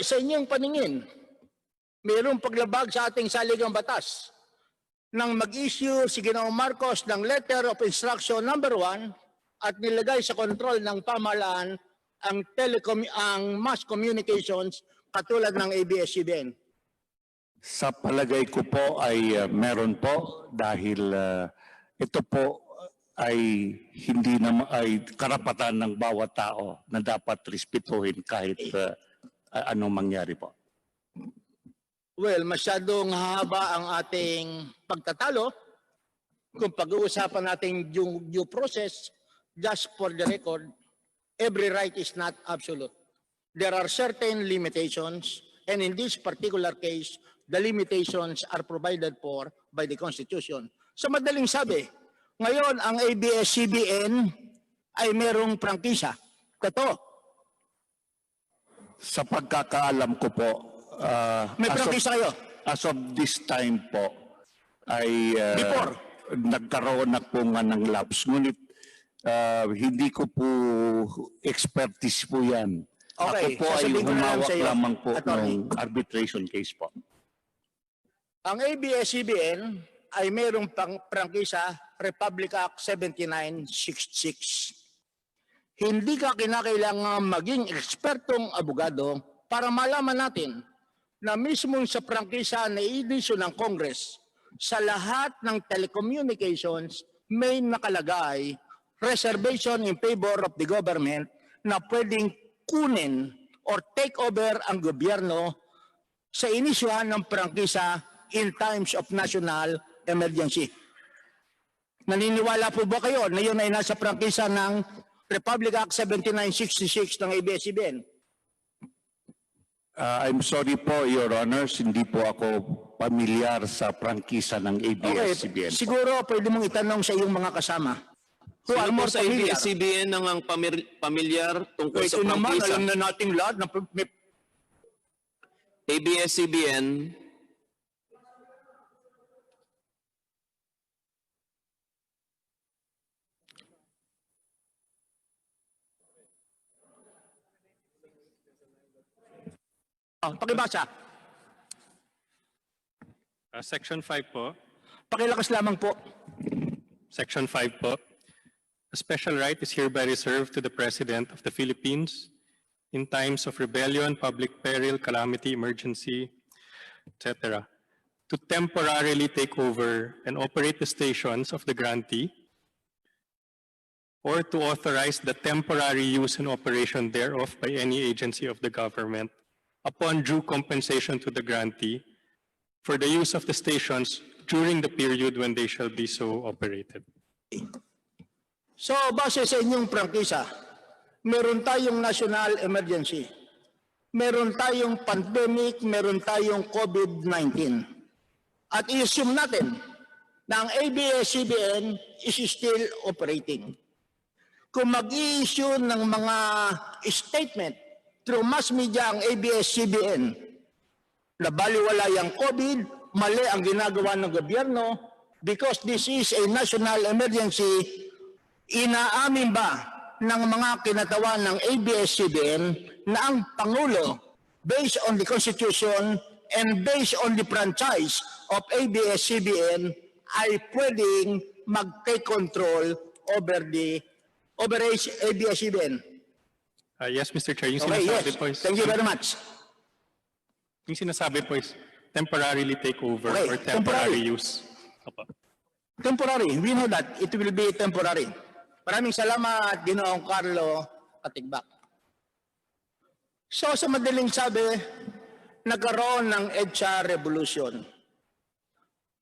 sa inyong paningin, mayroong paglabag sa ating saligang batas nang mag-issue si Ginoong Marcos ng Letter of Instruction number 1 at nilagay sa kontrol ng pamahalaan ang mass communications katulad ng ABS-CBN? Sa palagay ko po ay meron po dahil ito po ay hindi naman ay karapatan ng bawat tao na dapat respetuhin kahit anong mangyari po. Well, masyadong haba ang ating pagtatalo kung pag-uusapan natin yung due process. Just for the record, every right is not absolute. There are certain limitations, and in this particular case, the limitations are provided for by the Constitution. Sa madaling sabi, ngayon ang ABS-CBN ay merong prangkisa. Totoo. Sa pagkakaalam ko po, May prangkisa kayo? as of this time po, ay Before? nagkaroon na po nga ng lapse. Ngunit hindi ko po expertise po yan. Okay, Ako po ay sasabihin ko na lang humawak sa iyo, lamang po Attorney. ng arbitration case po. Ang ABS-CBN ay mayroong prangkisa Republic Act 7966. Hindi ka kinakailangan maging ekspertong abogado para malaman natin na mismong sa prangkisa na inisyu ng Congress sa lahat ng telecommunications may nakalagay reservation in favor of the government na pwedeng kunin or take over ang gobyerno sa inisyuhan ng prangkisa in times of national emergency. Naniniwala po ba kayo na yun ay nasa prangkisa ng Republic Act 7966 ng ABS-CBN? I'm sorry po, Your Honors, hindi po ako pamilyar sa prangkisa ng ABS-CBN. Siguro pwede mong itanong sa iyong mga kasama. Who are Sino po more sa familiar? ABS-CBN ang pamilyar tungkol sa Ito naman, prangkisa? alam na nating lahat na may ABS-CBN, pakibasa. Section 5 po. Pakilakas lamang po. Section 5 po. A special right is hereby reserved to the President of the Philippines in times of rebellion, public peril, calamity, emergency, etc., to temporarily take over and operate the stations of the grantee or to authorize the temporary use and operation thereof by any agency of the government upon due compensation to the grantee for the use of the stations during the period when they shall be so operated. So, base sa inyong prangkisa, meron tayong national emergency, meron tayong pandemic, meron tayong COVID-19. At i-assume natin na ang ABS-CBN is still operating. Kung mag-i-issue ng mga statement through mass media ang ABS-CBN na baliwala yung COVID, mali ang ginagawa ng gobyerno because this is a national emergency, inaamin ba ng mga kinatawan ng ABS-CBN na ang Pangulo, based on the Constitution and based on the franchise of ABS-CBN, ay pwedeng mag-take control over ABS-CBN? Yes, Mr. Chair, yung Okay, sinasabi yes. po is, Thank you very much. yung sinasabi po is temporarily take over Okay, or temporary temporary. use. Opo. Temporary. We know that. It will be temporary. Maraming salamat, Ginoong Carlo Katigbak. So, sa madaling sabi, nagkaroon ng EDSA revolution.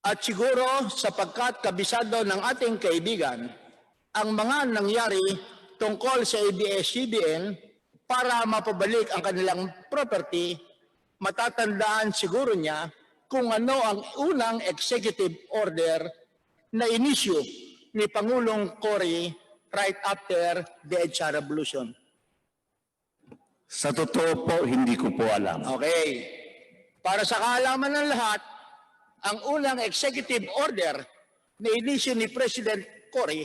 At siguro, sapagkat kabisado ng ating kaibigan, ang mga nangyari tungkol sa ABS-CBN para mapabalik ang kanilang property, matatandaan siguro niya kung ano ang unang executive order na inisyu ni Pangulong Cory right after the EDSA revolution. Sa totoo po, hindi ko po alam. Okay. Para sa kaalaman ng lahat, ang unang executive order na inisyu ni President Cory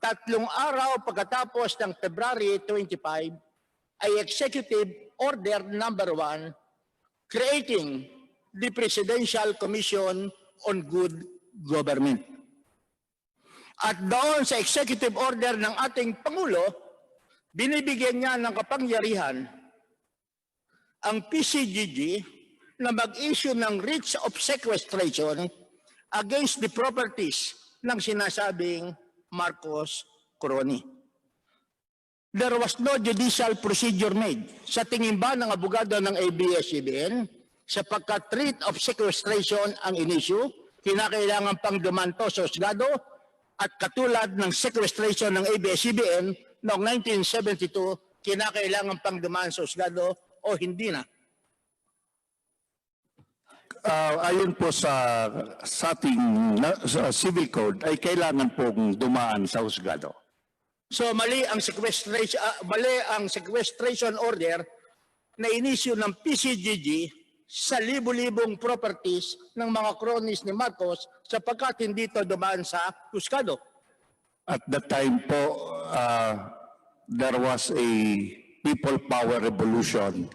3 araw pagkatapos ng February 25 ay Executive Order Number 1 creating the Presidential Commission on Good Government. At doon sa executive order ng ating Pangulo, binibigyan niya ng kapangyarihan ang PCGG na mag-issue ng writs of sequestration against the properties ng sinasabing Marcos Crony. There was no judicial procedure made. Sa tingin ba ng abogado ng ABS-CBN, sapagkat writ of sequestration ang in-issue, kinakailangan pang dumanto sa husgado at katulad ng sequestration ng ABS-CBN noong 1972, kinakailangan pang dumaan sa husgado o hindi na? Ayon po sa ating sa civil code ay kailangan pong dumaan sa husgado. So mali ang sequestration order na inisyu ng PCGG sa libo-libong properties ng mga cronies ni Marcos sapagkat hindi ito dumaan sa husgado. At that time po, there was a people power revolution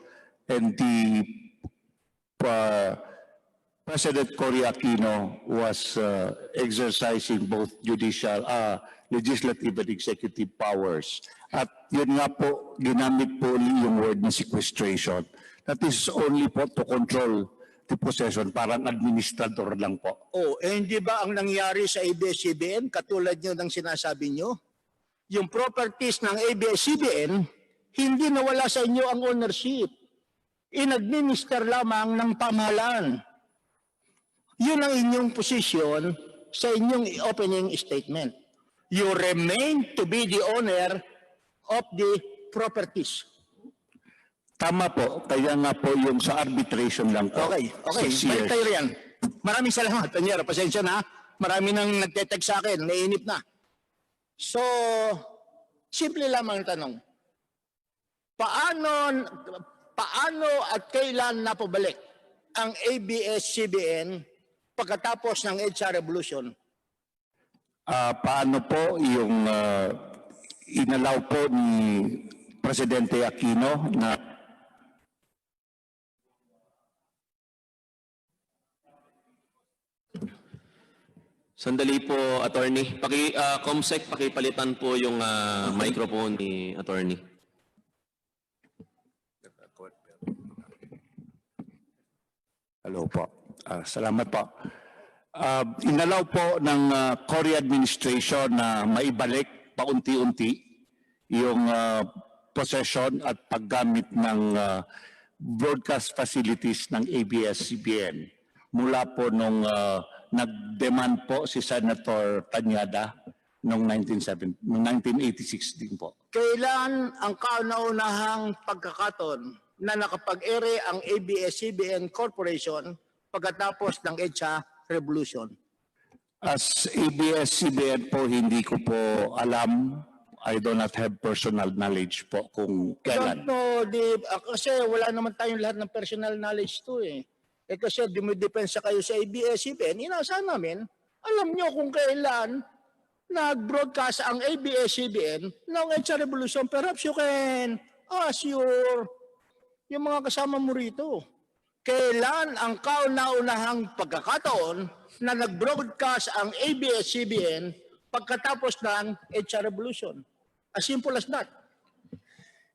and the President Cory Aquino was exercising both legislative and executive powers. At yun nga po, ginamit po yung word na sequestration. That is only po to control the possession, parang administrator lang po. Hindi ba ang nangyari sa ABS-CBN katulad nyo ng sinasabi nyo? Yung properties ng ABS-CBN, hindi nawala sa inyo ang ownership. In-administer lamang ng pamahalaan. Yun ang inyong posisyon sa inyong opening statement. You remain to be the owner of the properties. Tama po, kaya nga po yung sa arbitration lang po. Okay. 6 years. Balik tayo riyan. Maraming salamat, Tanyero. Pasensya na. Marami nang nagtetag sa akin. Nainip na. So, simple lamang ang tanong. Paano at kailan napabalik ang ABS-CBN pagkatapos ng EDSA Revolution? Paano po yung inalaw po ni Presidente Aquino na Sandali po, attorney. Comsec, pakipalitan po yung microphone ni attorney. Hello po. Salamat po. Inalaw po ng Cory administration na maibalik paunti-unti yung possession at paggamit ng broadcast facilities ng ABS-CBN mula po nung nag-demand po si Senator Tanyada noong 1986 din po. Kailan ang kauna-unahang pagkakataon na nakapag-ere ang ABS-CBN Corporation pagkatapos ng EDSA Revolution? As ABS-CBN po, hindi ko po alam. I do not have personal knowledge po kung I kailan. don't know, kasi wala naman tayong lahat ng personal knowledge to eh. Kasi dumidepensa kayo sa ABS-CBN, inaasahan namin, alam nyo kung kailan nag-broadcast ang ABS-CBN ng EDSA Revolution. Perhaps you can ask yung mga kasama mo rito. Kailan ang kauna-unahang pagkakataon na nag-broadcast ang ABS-CBN pagkatapos ng EDSA Revolution? As simple as that.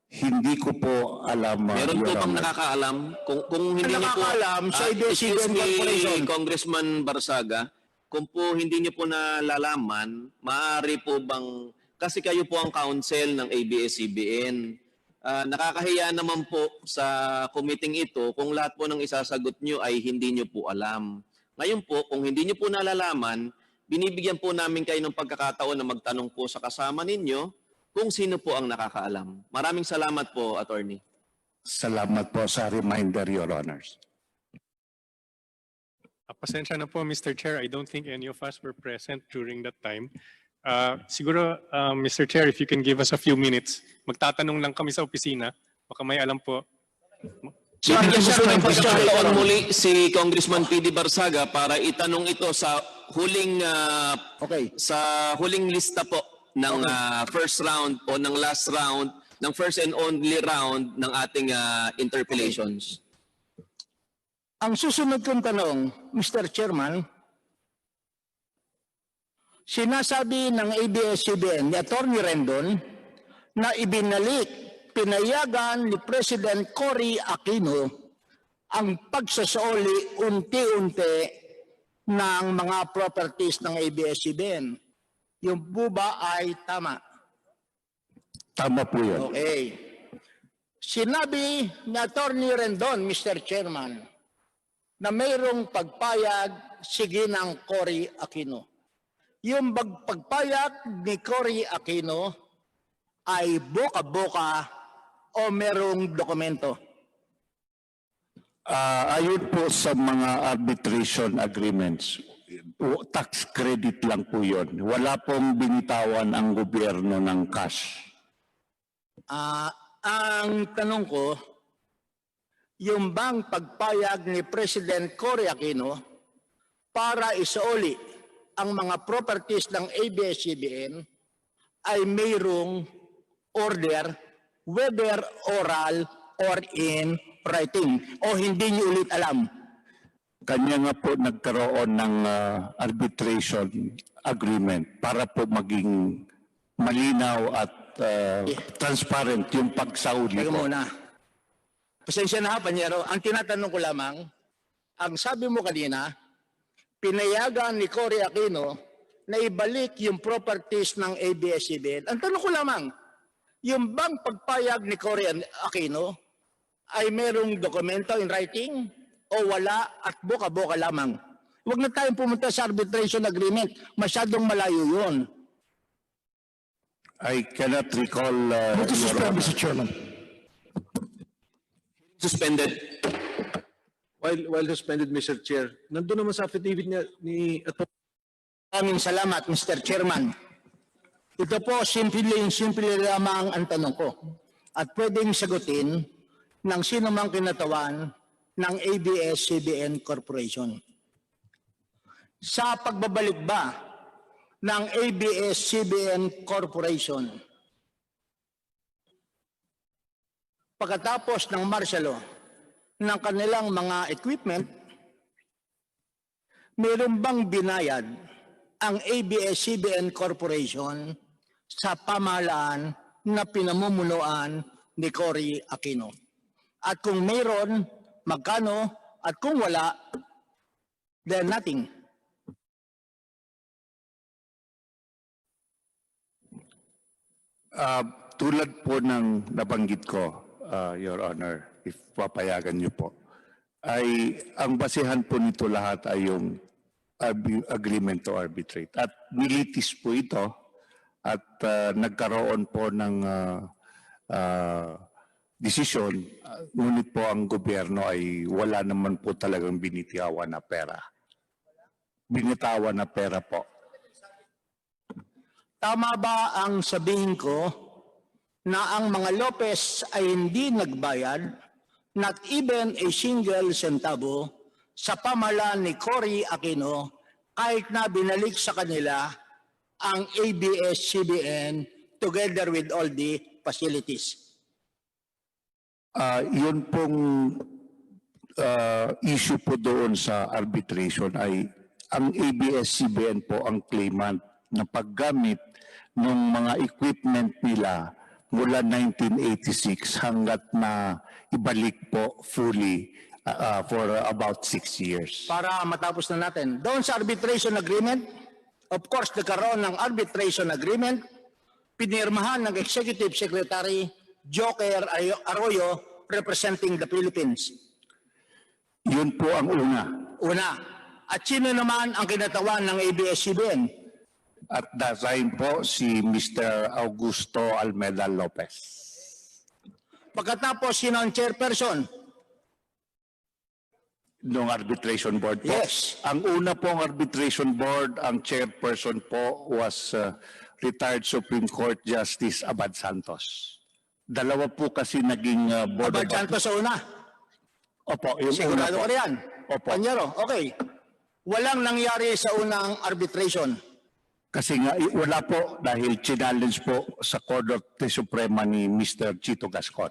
Hindi ko po alam. Meron po Your bang Honor. nakakaalam? Kung hindi niyo po, Nakakaalam sa excuse ABS-CBN me, Corporation. Congressman Barsaga, kung po hindi niyo po nalalaman, maaari po bang, kasi kayo po ang counsel ng ABS-CBN, nakakahiya naman po sa committee ito kung lahat po ng isasagot niyo ay hindi niyo po alam. Ngayon po, kung hindi niyo po nalalaman, binibigyan po namin kayo ng pagkakataon na magtanong po sa kasama ninyo kung sino po ang nakakaalam. Maraming salamat po, attorney. Salamat po sa reminder, Your Honors. Pasensya na po, Mr. Chair. I don't think any of us were present during that time. Siguro, Mr. Chair, if you can give us a few minutes. Magtatanong lang kami sa opisina. Baka may alam po. Bibigyan siya ng pagkakataon muli si Congressman P.D. Barsaga para itanong ito sa huling Okay. lista po ng first round o ng last round ng first and only round ng ating interpellations. Ang susunod kong tanong, Mr. Chairman, sinasabi ng ABS-CBN ni Atty. Rendon na pinayagan ni President Cory Aquino ang pagsasauli unti-unti ng mga properties ng ABS-CBN. Yung po ba ay tama? Tama po yun. Okay. Sinabi ni Atty. Rendon, Mr. Chairman, na mayroong pagpayag sige ng Cory Aquino. Yung pagpayag ni Cory Aquino ay boka-boka o merong dokumento? Ayon po sa mga arbitration agreements, tax credit lang po yun. Wala pong binitawan ang gobyerno ng cash. Ang tanong ko, yung bang pagpayag ni President Cory Aquino para isauli ang mga properties ng ABS-CBN ay mayroong order, whether oral or in writing, o hindi niyo ulit alam? Kanya nga po nagkaroon ng arbitration agreement para po maging malinaw at transparent yung pagsauli Teka po. muna. Pasensya na, Panyero. Ang tinatanong ko lamang, ang sabi mo kanina, pinayagan ni Cory Aquino na ibalik yung properties ng ABS-CBN. Ang tanong ko lamang, yung bang pagpayag ni Cory Aquino ay merong dokumento in writing o wala at boka-boka lamang? Huwag na tayong pumunta sa arbitration agreement. Masyadong malayo yun. I cannot recall, Your Honor. Mr. Chairman. Suspended. While suspended, Mr. Chair, nandun naman sa affidavit niya ni Atty. Maraming salamat, Mr. Chairman. Ito po, simple lamang ang tanong ko. At pwedeng sagutin ng sino mang kinatawan ng ABS-CBN Corporation. Sa pagbabalik ba ng ABS-CBN Corporation pagkatapos ng martial law ng kanilang mga equipment, meron bang binayad ang ABS-CBN Corporation sa pamahalaan na pinamumunuan ni Cory Aquino? At kung mayroon, magkano? At kung wala, then nothing. Tulad po ng nabanggit ko, Your Honor, if papayagan niyo po, ay ang basehan po nito lahat ay yung agreement to arbitrate. At nilitis po ito at nagkaroon po ng desisyon, ngunit po ang gobyerno ay wala naman po talagang binitawan na pera. Binitawan na pera po. Tama ba ang sabihin ko na ang mga Lopez ay hindi nagbayad, not even a single centavo, sa pamahalaan ni Cory Aquino kahit na binalik sa kanila ang ABS-CBN together with all the facilities? Yun pong issue po doon sa arbitration ay ang ABS-CBN po ang claimant na paggamit ng mga equipment nila mula 1986 hanggat na ibalik po fully for about 6 years. Para matapos na natin, doon sa arbitration agreement, of course, nagkaroon ng arbitration agreement, pinirmahan ng Executive Secretary Joker Arroyo representing the Philippines. Yun po ang una. Una. At sino naman ang kinatawan ng ABS-CBN? At that time po si Mr. Augusto Almeda Lopez. Pagkatapos, sino ang chairperson? Nung arbitration board po. Yes. Ang una pong arbitration board, ang chairperson po was retired Supreme Court Justice Abad Santos. Dalawa po kasi naging board Abad of... Santos sa una. Opo, yung Sigurado una ko po. riyan. Opo. Panyero, okay. Walang nangyari sa unang arbitration. Kasi nga, wala po dahil challenge po sa Korte Suprema ni Mr. Chito Gascon.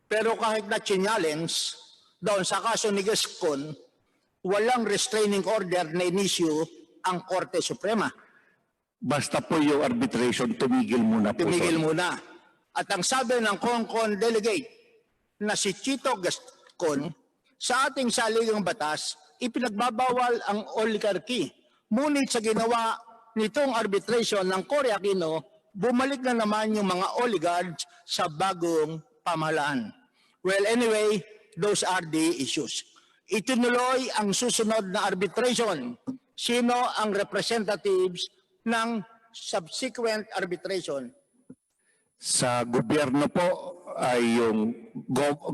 Pero kahit na challenge, doon sa kaso ni Gascon, walang restraining order na inisyu ang Korte Suprema. Basta po yung arbitration, tumigil muna po. Tumigil doon. muna. At ang sabi ng CONCON delegate na si Chito Gascon, sa ating saligang batas, ipinagbabawal ang oligarchy. Ngunit sa ginawa nitong arbitration ng Cory Aquino, bumalik na naman yung mga oligarchs sa bagong pamahalaan. Well, anyway, those are the issues. Itinuloy ang susunod na arbitration. Sino ang representatives ng subsequent arbitration? Sa gobyerno po ay yung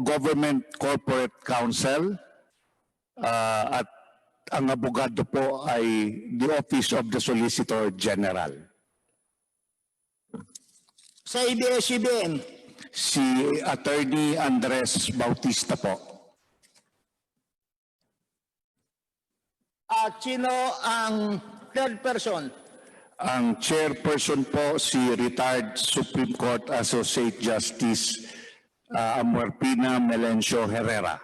Government Corporate Council at ang abogado po ay the Office of the Solicitor General. Sa ABS-CBN, Si Attorney Andres Bautista po. at sino ang third person? Ang chairperson po si retired Supreme Court Associate Justice Amorpina Melencio Herrera.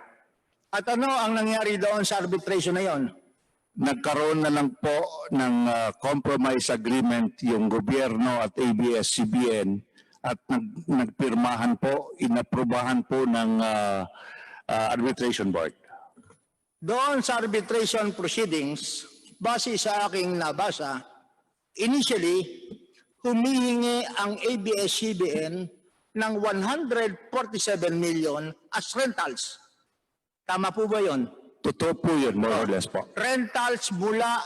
At ano ang nangyari doon sa arbitration na yon? Nagkaroon na lang po ng compromise agreement yung gobyerno at ABS-CBN at nagpirmahan po, inaprubahan po ng arbitration board. Doon sa arbitration proceedings, base sa aking nabasa, initially, humihingi ang ABS-CBN ng 147 million as rentals. Tama po ba yun? Totoo po yun, more or less po. Rentals mula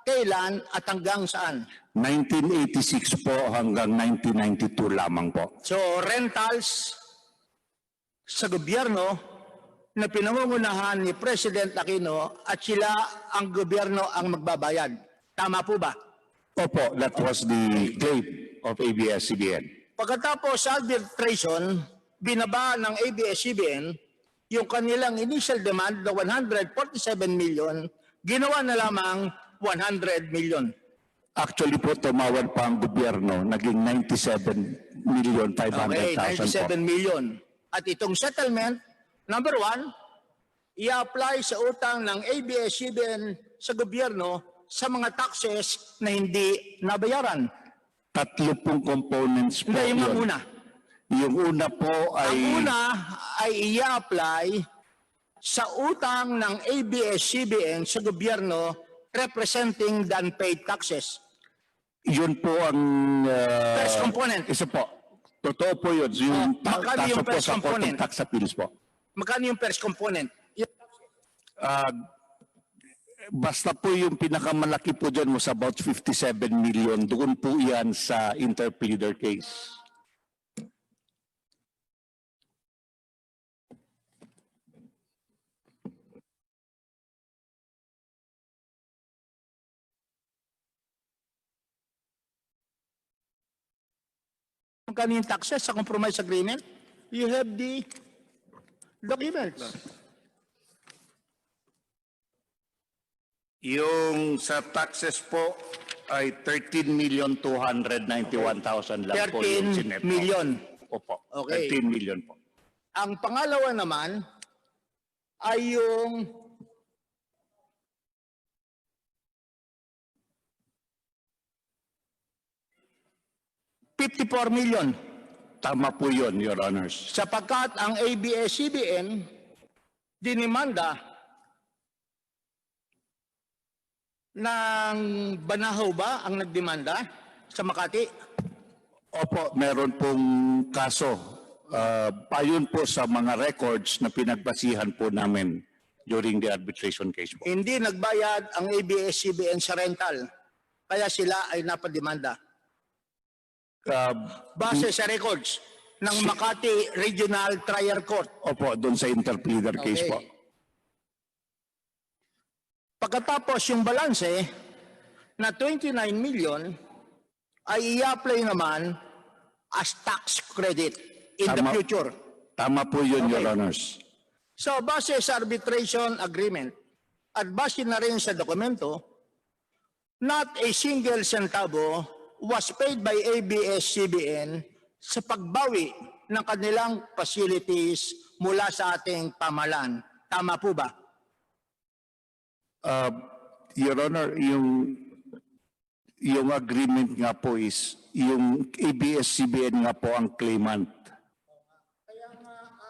kailan at hanggang saan? 1986 po hanggang 1992 lamang po. So, rentals sa gobyerno na pinangungunahan ni President Aquino at sila ang gobyerno ang magbabayad. Tama po ba? Opo, that was the claim of ABS-CBN. Pagkatapos sa arbitration, binaba ng ABS-CBN yung kanilang initial demand na 147 million, ginawa na lamang 100 million. Actually po, tumawad pa ang gobyerno, naging 97 million 500,000 Okay, po. 97 million. At itong settlement, number one, i-apply sa utang ng ABS-CBN sa gobyerno sa mga taxes na hindi nabayaran. Tatlo pong components po Hindi, yung yun. una. Yung una po ay... Ang una ay i-apply sa utang ng ABS-CBN sa gobyerno representing the unpaid taxes. Yun po ang... First component. Isa po. Totoo po yun. Yung magkano yung kaso po first sa Court component? of Tax Appeals po. Magkano yung first component? Basta po yung pinakamalaki po dyan was about 57 million. Doon po yan sa interpleader case. Magkano yung taxes sa compromise agreement? You have the documents. Yung sa taxes po ay 13,291,000 lang po yung 13 sinet. million. Opo. Okay. 13 million po. Ang pangalawa naman ay yung $54 million. Tama po yun, Your Honors. Sapagkat ang ABS-CBN dinimanda ng Banahaw ba ang nagdemanda sa Makati? Opo, meron pong kaso. Payon po sa mga records na pinagbasihan po namin during the arbitration case po. Hindi nagbayad ang ABS-CBN sa rental. Kaya sila ay napademanda. Base sa records ng Makati Regional Trial Court. Opo, doon sa interpleader case po. Pagkatapos yung balanse na 29 million ay i-apply naman as tax credit in the Tama. future. Tama po yun, Okay. Your Honors. So base sa arbitration agreement at base na rin sa dokumento, not a single centavo was paid by ABS-CBN sa pagbawi ng kanilang facilities mula sa ating pamahalaan. Tama po ba? Your Honor, yung agreement nga po is, yung ABS-CBN nga po ang claimant.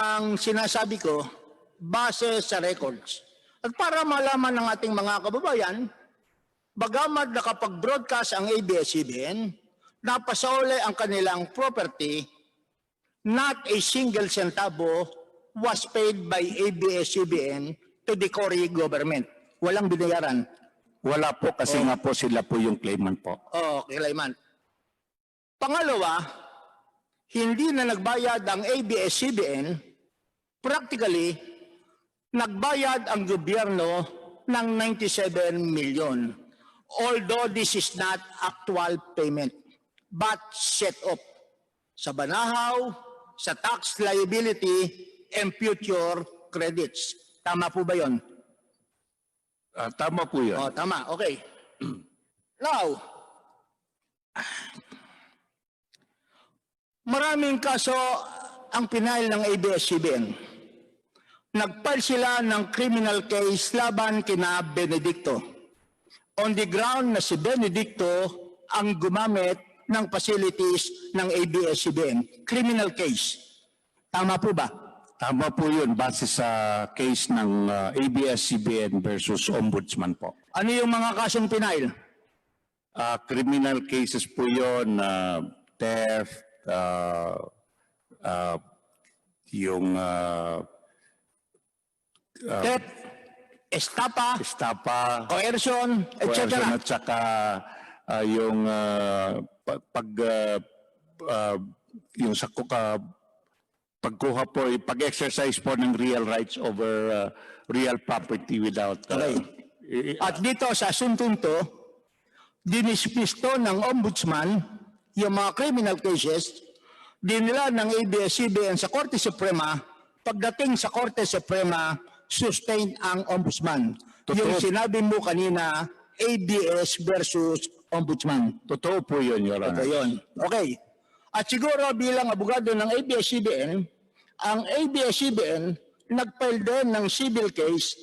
Ang sinasabi ko, base sa records. At para malaman ng ating mga kababayan, bagamat nakapag-broadcast ang ABS-CBN, napasauli ang kanilang property, not a single centavo was paid by ABS-CBN to the Cory government. Walang binayaran. Wala po kasi nga po sila po yung claimant po. Claimant. Pangalawa, hindi na nagbayad ang ABS-CBN, practically, nagbayad ang gobyerno ng 97 million. Although this is not actual payment, but set up sa banahaw, sa tax liability, and future credits. Tama po ba yun? Tama po yun. Tama. Okay. Now, maraming kaso ang pinail ng ABS-CBN. Nagfile sila ng criminal case laban kina Benedicto. On the ground na si Benedicto ang gumamit ng facilities ng ABS-CBN. Criminal case. Tama po ba? Tama po yun, base sa case ng ABS-CBN versus Ombudsman po. Ano yung mga kasong pinail? Criminal cases po yun, theft, yung Theft, estafa, coercion, etc. coercion at saka yung yung sa pagkuha po, pag-exercise po ng real rights over real property without At dito sa asuntong to, dinismisto ng ombudsman yung mga criminal cases, dinila ng ABS-CBN sa Korte Suprema, pagdating sa Korte Suprema, sustained ang ombudsman. Yung sinabi mo kanina, ABS versus ombudsman. Totoo po yun, Your Honor. Ito yun. Okay. At siguro bilang abogado ng ABS-CBN, ang ABS-CBN nag-file din ng civil case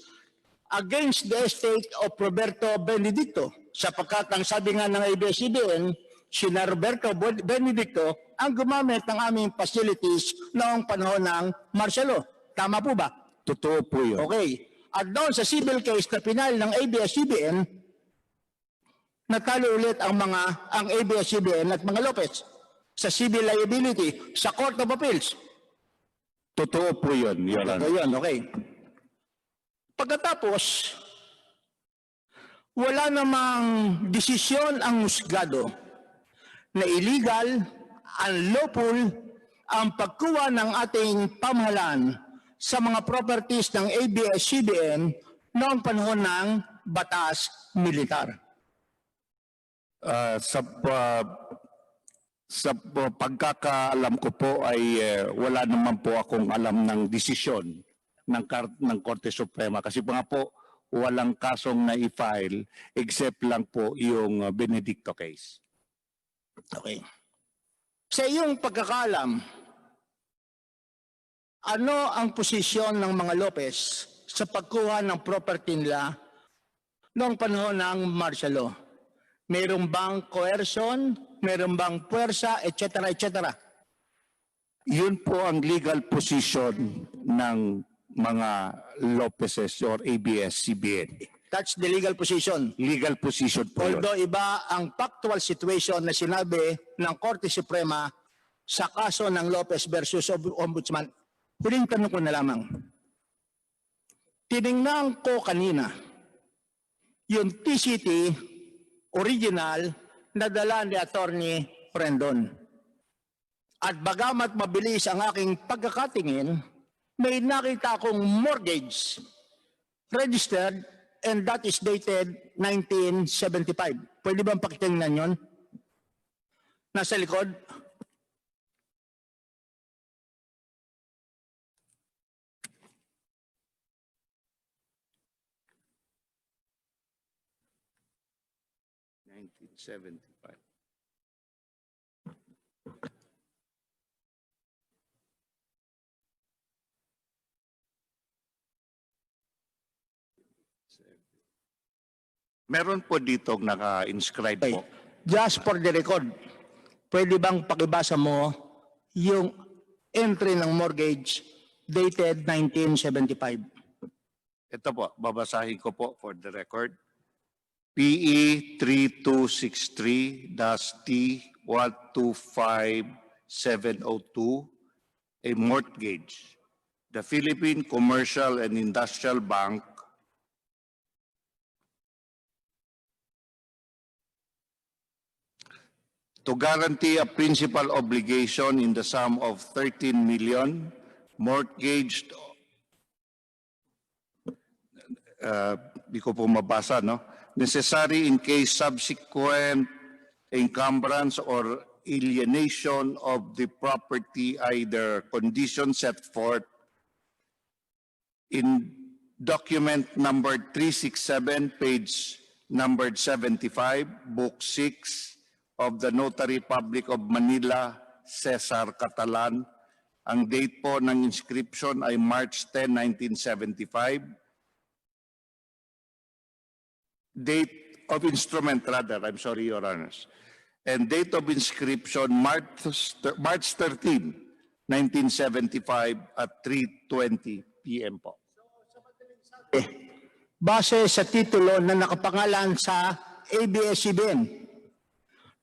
against the estate of Roberto Benedicto. Sapagkat ang sabi nga ng ABS-CBN, sina Roberto Benedicto ang gumamit ng aming facilities noong panahon ng martial law. Tama po ba? Totoo po yun. Okay. At doon sa civil case na pinal ng ABS-CBN, natalo ulit ang ABS-CBN at mga Lopez sa civil liability sa Court of Appeals. Totoo po yun, Your Honor. So yun, okay. Pagkatapos, wala namang desisyon ang husgado na illegal, unlawful ang pagkuha ng ating pamahalaan sa mga properties ng ABS-CBN noong panahon ng batas militar. Sa pagkakaalam ko po ay wala naman po akong alam ng desisyon ng Korte Suprema kasi nga po walang kasong na-file except lang po yung Benedicto case. Okay. Sa iyong pagkakaalam, ano ang posisyon ng mga Lopez sa pagkuha ng property nila noong panahon ng martial law? Mayroon bang coercion? Mayroon bang puwersa? Etc. etc. Yun po ang legal position ng mga Lopezes or ABS-CBN. That's the legal position. Legal position po yun. Although iba ang factual situation na sinabi ng Korte Suprema sa kaso ng Lopez versus Ombudsman. Huling tanong ko na lamang. Tinignan ko kanina yung TCT original na dala ni Attorney Rendon. At bagamat mabilis ang aking pagkakatingin, may nakita akong mortgage registered and that is dated 1975. Pwede bang pakitingnan yon? Nasa likod. Meron po dito naka-inscribe Okay. po. Just for the record, pwede bang pakibasa mo yung entry ng mortgage dated 1975? Ito po, babasahin ko po for the record. PE 3263-T125702, a mortgage. The Philippine Commercial and Industrial Bank to guarantee a principal obligation in the sum of 13 million mortgaged di ko po mabasa, no? Necessary in case subsequent encumbrance or alienation of the property, either condition set forth in document number 367, page numbered 75, book 6 of the Notary Public of Manila, Cesar Catalan. Ang date po ng inscription ay March 10, 1975. Date of instrument rather, I'm sorry, Your Honors. And date of inscription, March 13, 1975 at 3:20 p.m. po. Base sa titulo na nakapangalan sa ABS-CBN,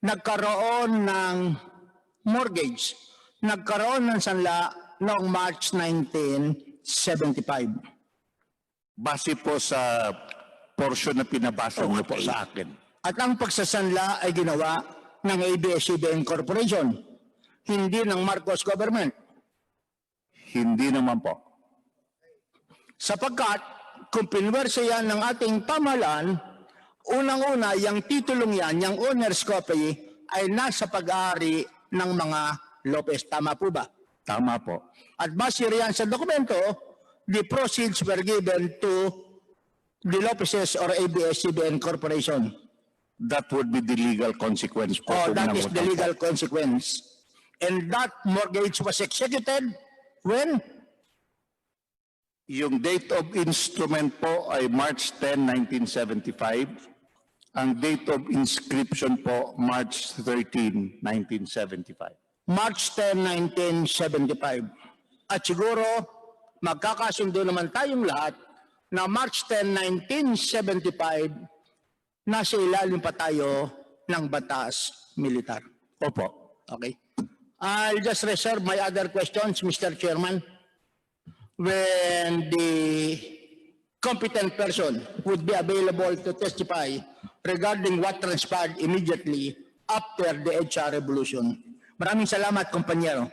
nagkaroon ng mortgage, nagkaroon ng sanla noong March 1975. Base po sa portion na pinabasa niyo po sa akin. At ang pagsasanla ay ginawa ng ABS-CBN Corporation, hindi ng Marcos government. Hindi naman po. Sapagkat kung pinwersa yan ng ating pamahalaan, unang-una, yung titulong yan, yung owner's copy, ay nasa pag-aari ng mga Lopez. Tama po ba? Tama po. At base riyan sa dokumento, the proceeds were given to the Lopez's or ABS-CBN Corporation. That would be the legal consequence po. Oh, kung that is the nangutan po. legal consequence. And that mortgage was executed when? Yung date of instrument po ay March 10, 1975. Ang date of inscription po, March 13, 1975. March 10, 1975. At siguro, magkakasundo naman tayong lahat na March 10, 1975, nasa ilalim pa tayo ng batas militar. Opo. Okay. I'll just reserve my other questions, Mr. Chairman, when the competent person would be available to testify regarding what transpired immediately after the EDSA revolution. Maraming salamat, kumpanyero.